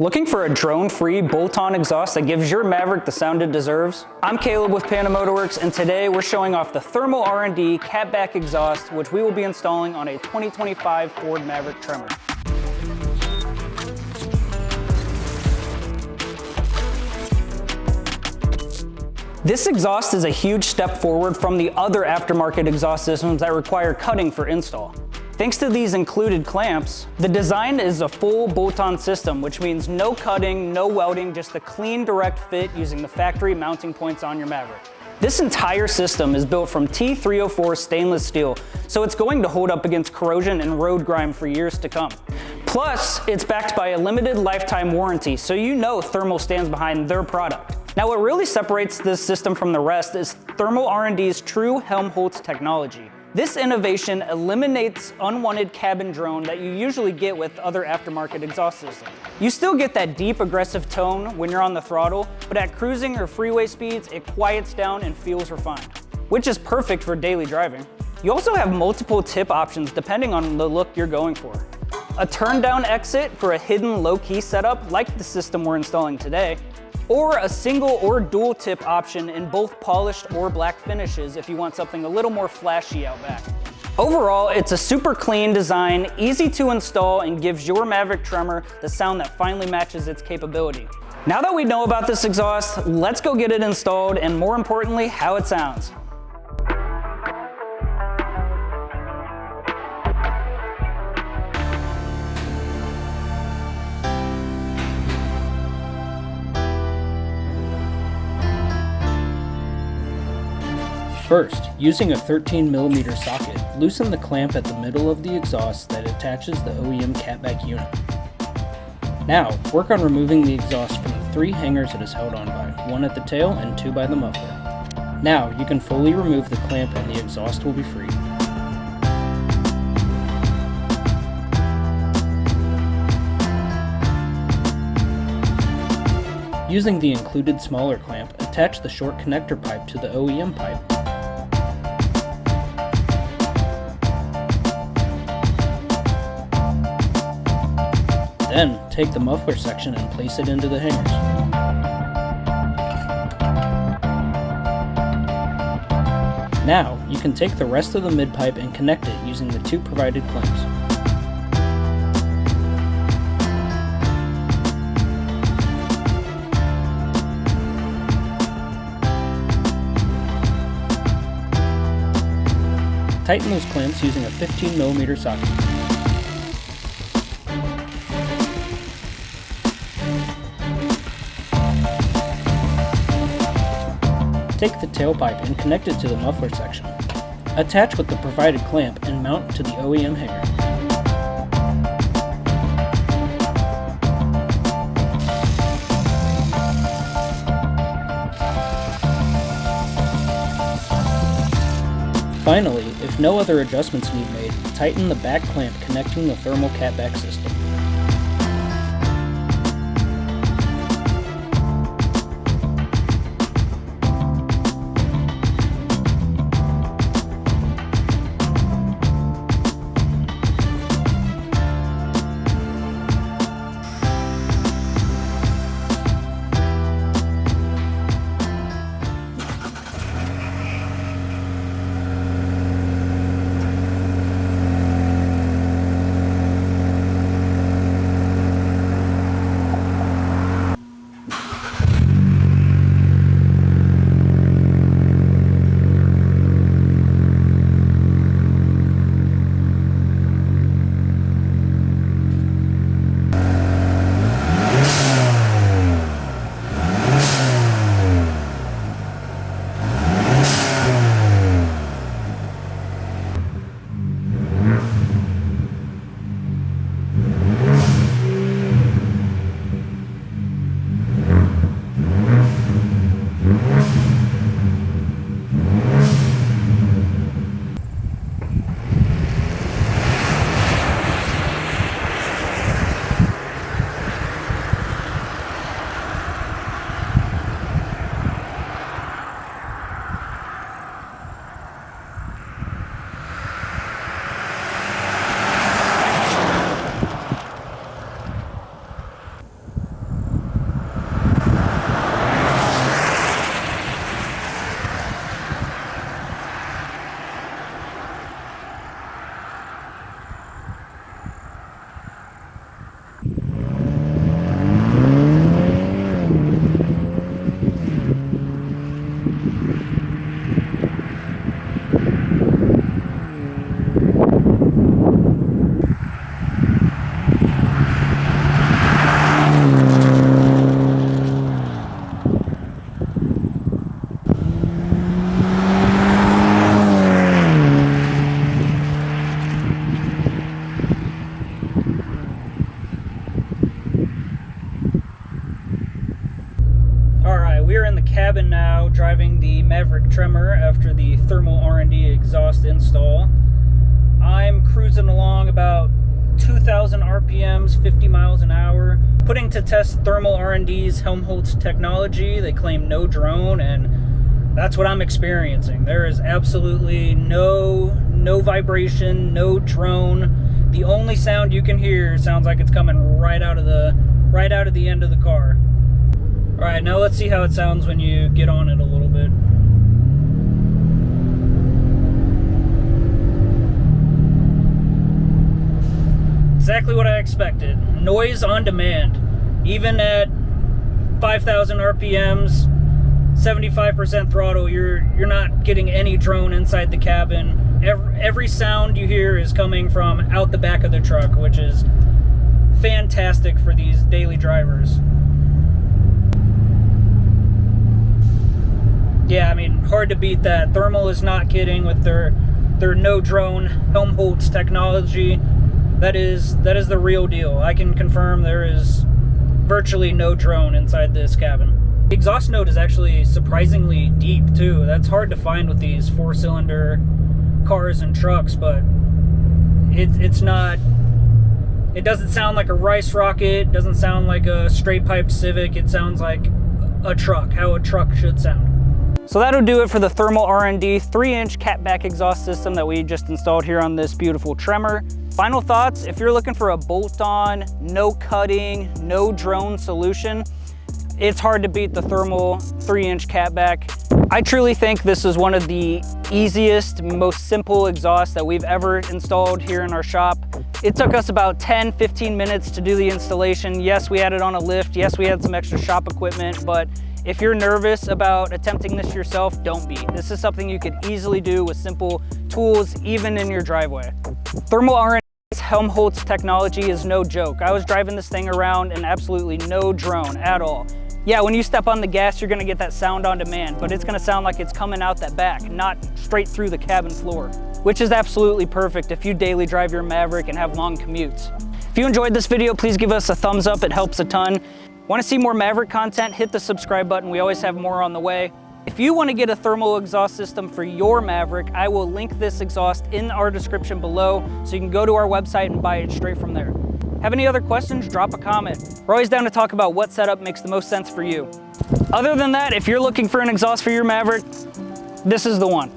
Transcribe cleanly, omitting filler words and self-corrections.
Looking for a drone-free bolt-on exhaust that gives your Maverick the sound it deserves? I'm Caleb with Panda Motorworks, and today we're showing off the Thermal R&D Cat-Back Exhaust, which we will be installing on a 2025 Ford Maverick Tremor. This exhaust is a huge step forward from the other aftermarket exhaust systems that require cutting for install. Thanks to these included clamps, the design is a full bolt-on system, which means no cutting, no welding, just a clean direct fit using the factory mounting points on your Maverick. This entire system is built from T304 stainless steel, so it's going to hold up against corrosion and road grime for years to come. Plus, it's backed by a limited lifetime warranty, so you know Thermal stands behind their product. Now, what really separates this system from the rest is Thermal R&D's true Helmholtz technology. This innovation eliminates unwanted cabin drone that you usually get with other aftermarket exhaust systems. You still get that deep, aggressive tone when you're on the throttle, but at cruising or freeway speeds, it quiets down and feels refined, which is perfect for daily driving. You also have multiple tip options depending on the look you're going for. A turn-down exit for a hidden low-key setup like the system we're installing today, or a single or dual tip option in both polished or black finishes if you want something a little more flashy out back. Overall, it's a super clean design, easy to install, and gives your Maverick Tremor the sound that finally matches its capability. Now that we know about this exhaust, let's go get it installed and, more importantly, how it sounds. First, using a 13mm socket, loosen the clamp at the middle of the exhaust that attaches the OEM Cat-Back unit. Now, work on removing the exhaust from the 3 hangers it is held on by, 1 at the tail and 2 by the muffler. Now, you can fully remove the clamp and the exhaust will be free. Using the included smaller clamp, attach the short connector pipe to the OEM pipe. Then, take the muffler section and place it into the hangers. Now, you can take the rest of the mid-pipe and connect it using the 2 provided clamps. Tighten those clamps using a 15mm socket. Take the tailpipe and connect it to the muffler section. Attach with the provided clamp and mount to the OEM hanger. Finally, if no other adjustments need made, tighten the back clamp connecting the thermal Cat-Back system. cabin now, driving the Maverick Tremor after the Thermal R&D exhaust install. I'm cruising along about 2,000 RPMs, 50 miles an hour, putting to test Thermal R&D's Helmholtz technology. They claim no drone, and that's what I'm experiencing. There is absolutely no vibration, no drone. The only sound you can hear sounds like it's coming right out of the end of the car. All right, now let's see how it sounds when you get on it a little bit. Exactly what I expected. Noise on demand. Even at 5,000 RPMs, 75% throttle, you're not getting any drone inside the cabin. Every sound you hear is coming from out the back of the truck, which is fantastic for these daily drivers. Yeah, I mean, hard to beat that. Thermal is not kidding with their no drone Helmholtz technology. That is the real deal. I can confirm there is virtually no drone inside this cabin. The exhaust note is actually surprisingly deep too. That's hard to find with these 4-cylinder cars and trucks, but it's not. It doesn't sound like a rice rocket. It doesn't sound like a straight piped Civic. It sounds like a truck, how a truck should sound. So that'll do it for the Thermal R&D 3-inch Cat-Back exhaust system that we just installed here on this beautiful Tremor. Final thoughts, if you're looking for a bolt-on, no cutting, no drone solution, it's hard to beat the Thermal 3-inch Cat-Back. I truly think this is one of the easiest, most simple exhausts that we've ever installed here in our shop. It took us about 10-15 minutes to do the installation. Yes, we had it on a lift. Yes, we had some extra shop equipment, but if you're nervous about attempting this yourself, don't be. This is something you could easily do with simple tools, even in your driveway. Thermal R&D's Helmholtz technology is no joke. I was driving this thing around and absolutely no drone at all. Yeah, when you step on the gas, you're gonna get that sound on demand, but it's gonna sound like it's coming out that back, not straight through the cabin floor, which is absolutely perfect if you daily drive your Maverick and have long commutes. If you enjoyed this video, please give us a thumbs up. It helps a ton. Want to see more Maverick content? Hit the subscribe button. We always have more on the way. If you want to get a thermal exhaust system for your Maverick, I will link this exhaust in our description below, so you can go to our website and buy it straight from there. Have any other questions? Drop a comment. We're always down to talk about what setup makes the most sense for you. Other than that, if you're looking for an exhaust for your Maverick, this is the one.